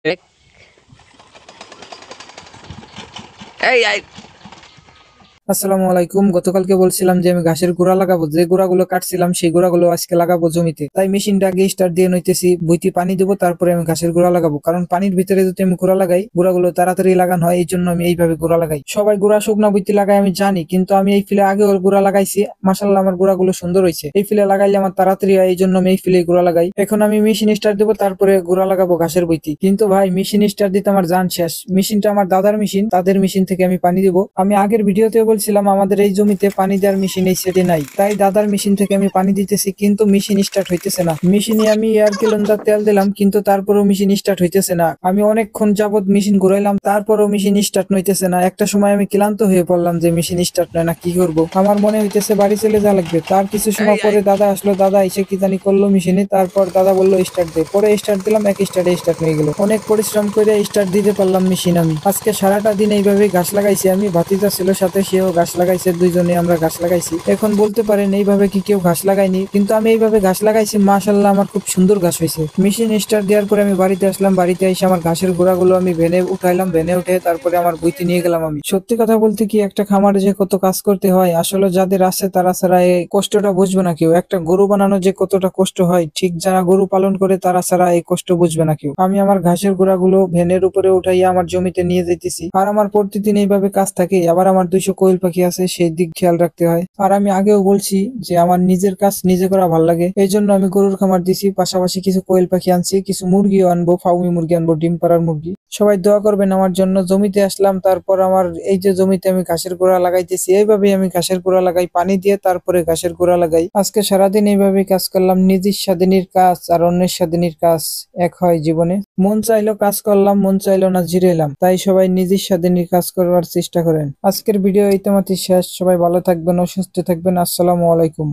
এক এই আই আসসালামু আলাইকুম। গতকালকে বলছিলাম যে আমি ঘাসের গুঁড়া লাগাবো, যে গুঁড়াগুলো কাটছিলাম সেই গুঁড়াগুলো আজকে লাগাবো জমিতে। তাই মেশিনটা আগে স্টার্ট দিয়ে নইতেছি, বইতে পানি দেবো, তারপরে আমি ঘাসের গুঁড়া লাগাবো। কারণ পানির ভিতরে যদি আমি গুঁড়া লাগাই, গুঁড়াগুলো তাড়াতাড়ি লাগানো হয়, এই জন্য আমি এইভাবে গুঁড়া লাগাই। সবাই গুঁড়া শুকনা বইতে লাগাই আমি জানি, কিন্তু আমি এই ফিলে আগে গুঁড়া লাগাইছি। মাশাআল্লাহ, আমার গুঁড়াগুলো সুন্দর হয়েছে। এই ফিলে লাগাইলে আমার তাড়াতাড়ি হয়, এই জন্য আমি এই ফিলে গুঁড়া লাগাই। এখন আমি মেশিন স্টার্ট দেবো, তারপরে গুঁড়া লাগাবো ঘাসের বইতে। কিন্তু ভাই, মেশিন স্টার্ট দিতে আমার জান শেষ। মেশিনটা আমার দাদার মেশিন, তাদের মেশিন থেকে আমি পানি দিব। আমি আগের ভিডিওতে বলছিলাম আমাদের এই জমিতে পানি দেওয়ার মেশিন এই সেটে নাই, তাই দাদার মেশিন থেকে আমি পানি দিতেছি, কিন্তু মেশিন স্টার্ট হইতেছে না। মেশিনে আমি এয়ার কিলোন্ডার তেল দিলাম, কিন্তু তারপরেও মেশিন স্টার্ট হইতেছে না। আমি অনেকক্ষণ যাবত মেশিন ঘুরাইলাম, তারপরেও মেশিন স্টার্ট হইতেছে না। একটা সময় আমি ক্লান্ত হয়ে পড়লাম যে মেশিন স্টার্ট নয় না, কি করবো। আমার মনে হইতেছে বাড়ি চলে যাওয়া লাগবে। তার কিছু এই সময় আই পরে দাদা আসলো, দাদা এসে কি জানি করলো মেশিনে, তারপর দাদা বললো স্টার্ট দে। পরে স্টার্ট দিলাম, এক স্টার্টে স্টার্ট হয়ে গেল। অনেক পরিশ্রম করে স্টার্ট দিতে পারলাম মেশিন। আমি আজকে সারাটা দিন এইভাবে গাছ লাগাইছি। আমি ভাতিজা ছিল সাথে, সেও গাছ লাগাইছে, দুইজনে আমরা গাছ লাগাইছি। এখন বলতে পারেন এইভাবে কি কেউ ঘাস লাগায়নি, কিন্তু আমি এইভাবে ঘাস লাগাইছি। মাশাআল্লাহ, আমার খুব সুন্দর ঘাস হয়েছে। মেশিন স্টার্ট দেওয়ার পরে আমি বাড়িতে আসলাম। বাড়িতে এসে আমার ঘাসের গোড়াগুলো আমি ভেনে উঠাইলাম, ভেনে উঠে তারপরে আমার বইতে নিয়ে গেলাম। আমি সত্যি কথা বলতে কি, একটা খামারে যে কত কাজ করতে হয়, আসলে যাদের আছে তারা ছাড়া এই কষ্টটা বুঝবে না কেউ। একটা গরু বানানো যে কতটা কষ্ট হয়, ঠিক যারা গরু পালন করে তারা ছাড়া এই কষ্ট বুঝবে না কেউ। আমি আমার ঘাসের গোড়াগুলো ভ্যানের উপরে উঠাইয়া আমার জমিতে নিয়ে যেতেছি। আর আমার প্রতিদিন এইভাবে কাজ থাকে। আবার আমার 200 কোয়েল পাখি আছে, সেই দিক খেয়াল রাখতে হয়। আর আমি আগেও বলছি যে আমার নিজের কাজ নিজে করা ভালো লাগে, এই জন্য আমি গরুর খামার দিছি, পাশাপাশি কিছু কোয়েল পাখি আনছি, কিছু মুরগিও আনবো, ফাউমি মুরগি আনবো, ডিম পাড়ার মুরগি। সবাই দোয়া করবেন আমার জন্য। জমিতে আসলাম, তারপর আমার এই যে জমিতে আমি ঘাসের গোড়া লাগাইতেছি, এইভাবেই আমি ঘাসের গোড়া লাগাই, পানি দিয়ে তারপরে ঘাসের গোড়া লাগাই। আজকে সারাদিন এইভাবেই কাজ করলাম। নিজের স্বাধীনের কাজ আর অন্যের স্বাধীনের কাজ এক হয় জীবনে। মন চাইলো কাজ করলাম, মন চাইলো না জিরেলাম। তাই সবাই নিজের স্বাধীনের কাজ করবার চেষ্টা করেন। আজকের ভিডিও এই তোমাতে শেষ। সবাই ভালো থাকবেন ও সুস্থ থাকবেন। আসসালামু আলাইকুম।